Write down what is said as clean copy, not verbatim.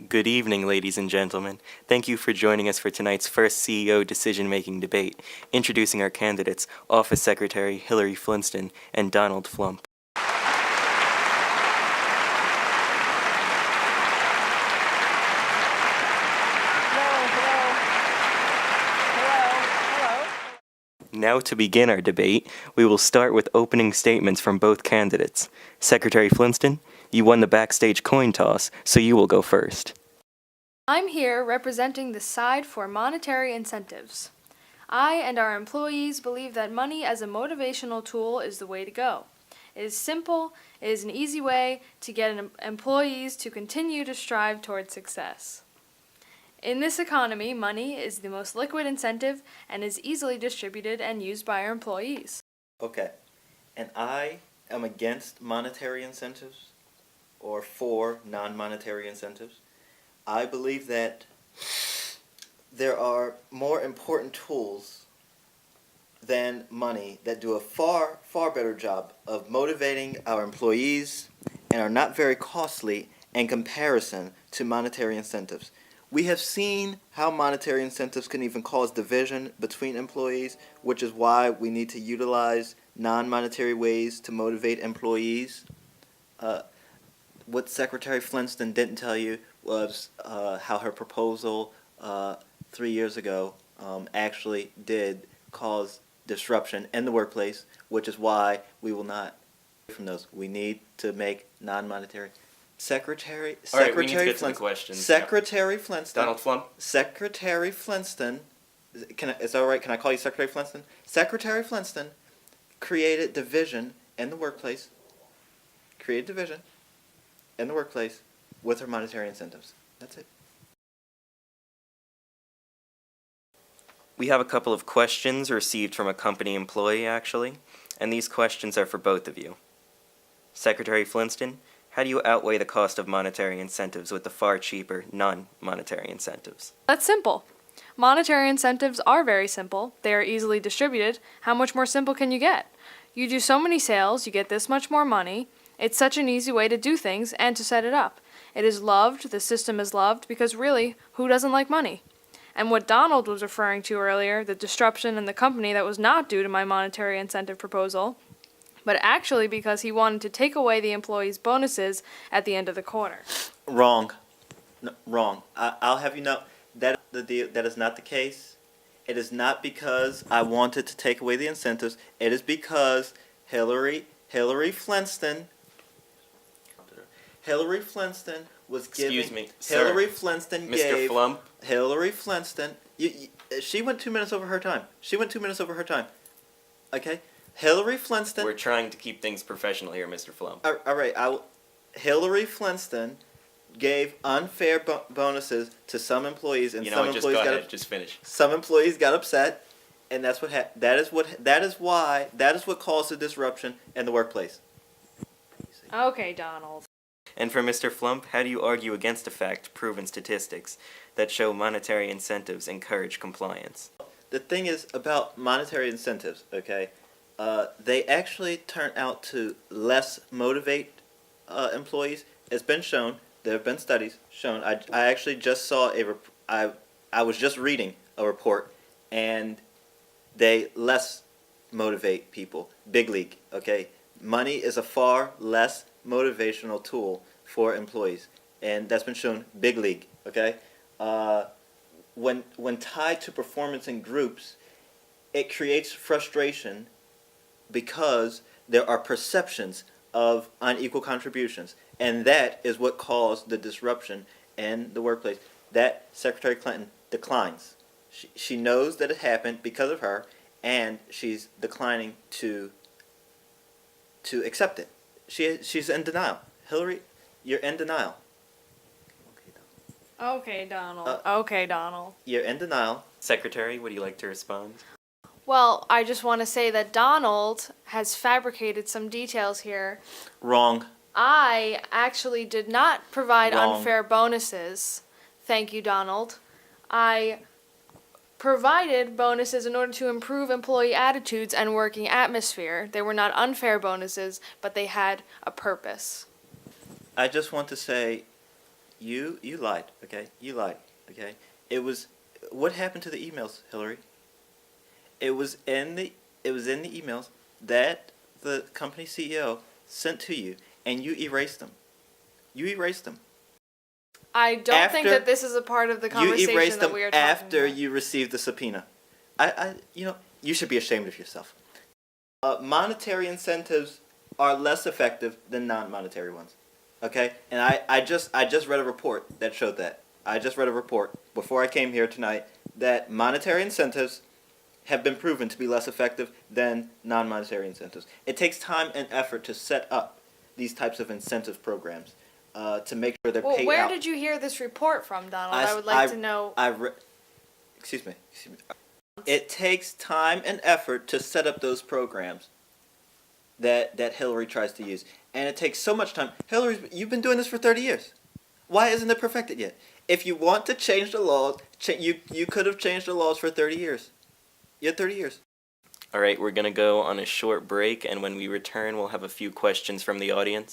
Good evening, ladies and gentlemen. Thank you for joining us for tonight's first CEO decision-making debate, introducing our candidates, Office Secretary Hillary Flintstone and Donald Flump. Now to begin our debate, we will start with opening statements from both candidates. Secretary Flintstone, you won the backstage coin toss, so you will go first. I'm here representing the side for monetary incentives. I and our employees believe that money as a motivational tool is the way to go. It is simple, it is an easy way to get employees to continue to strive toward success. In this economy, money is the most liquid incentive and is easily distributed and used by our employees. Okay, and I am against monetary incentives or for non-monetary incentives. I believe that there are more important tools than money that do a far better job of motivating our employees and are not very costly in comparison to monetary incentives. We have seen how monetary incentives can even cause division between employees, which is why we need to utilize non-monetary ways to motivate employees. What Secretary Flintstone didn't tell you was how her proposal 3 years ago actually did cause disruption in the workplace, which is why we will not from those. We need to make non-monetary. Secretary We need to get to the questions. Secretary Flintstone. Donald Flump. Secretary Flintstone. Is that all right? Can I call you Secretary Flintstone? Secretary Flintstone created division in the workplace. Created division in the workplace with her monetary incentives. That's it. We have a couple of questions received from a company employee, actually, and these questions are for both of you. Secretary Flintstone, how do you outweigh the cost of monetary incentives with the far cheaper non-monetary incentives? That's simple. Monetary incentives are very simple. They are easily distributed. How much more simple can you get? You do so many sales, you get this much more money. It's such an easy way to do things and to set it up. It is loved, the system is loved, because really, who doesn't like money? And what Donald was referring to earlier, the disruption in the company, that was not due to my monetary incentive proposal, but actually because he wanted to take away the employees' bonuses at the end of the quarter. Wrong. No, wrong. I'll have you know that that is not the case. It is not because I wanted to take away the incentives. It is because Hillary Flintstone was giving. Excuse me, Hillary sir. Flintstone Mr. gave. Flump. Hillary Flintstone. She went 2 minutes over her time. Okay. Hillary Flintstone. We're trying to keep things professional here, Mr. Flump. All right. Hillary Flintstone gave unfair bonuses to some employees, and some just employees go ahead. Just finish. Some employees got upset, and that's what that is what caused the disruption in the workplace. Okay, Donald. And for Mr. Flump, how do you argue against the fact, proven statistics, that show monetary incentives encourage compliance? The thing is about monetary incentives, okay? They actually turn out to less motivate employees. It's been shown. There have been studies shown. I actually just saw I was just reading a report, and they less motivate people. Big league, okay? Money is a far less motivational tool for employees, and that's been shown. Big league, okay? When tied to performance in groups, it creates frustration because there are perceptions of unequal contributions, and that is what caused the disruption in the workplace. That Secretary Clinton declines. She knows that it happened because of her, and she's declining to accept it. She's in denial. Hillary, you're in denial. Okay, Donald. You're in denial. Secretary, would you like to respond? Well, I just want to say that Donald has fabricated some details here. Wrong. I actually did not provide Wrong. unfair bonuses. Thank you, Donald. I provided bonuses in order to improve employee attitudes and working atmosphere. They were not unfair bonuses, but they had a purpose. I just want to say You lied, okay? You lied, okay? It was what happened to the emails, Hillary? It was in the emails that the company CEO sent to you, and you erased them. You erased them. I don't think After- that this is a part of the You conversation erased that them we are talking after about. you received the subpoena. You should be ashamed of yourself. Monetary incentives are less effective than non-monetary ones. Okay, and I just read a report that showed that. I just read a report before I came here tonight that monetary incentives have been proven to be less effective than non-monetary incentives. It takes time and effort to set up these types of incentive programs to make sure they're Well, paid where out. did you hear this report from, Donald? I s- I would like to know. Excuse me. It takes time and effort to set up those programs that Hillary tries to use, and it takes so much time. Hillary, you've been doing this for 30 years. Why isn't it perfected yet? If you want to change the laws, you could have changed the laws for 30 years. You had 30 years. All right, we're going to go on a short break, and when we return, we'll have a few questions from the audience.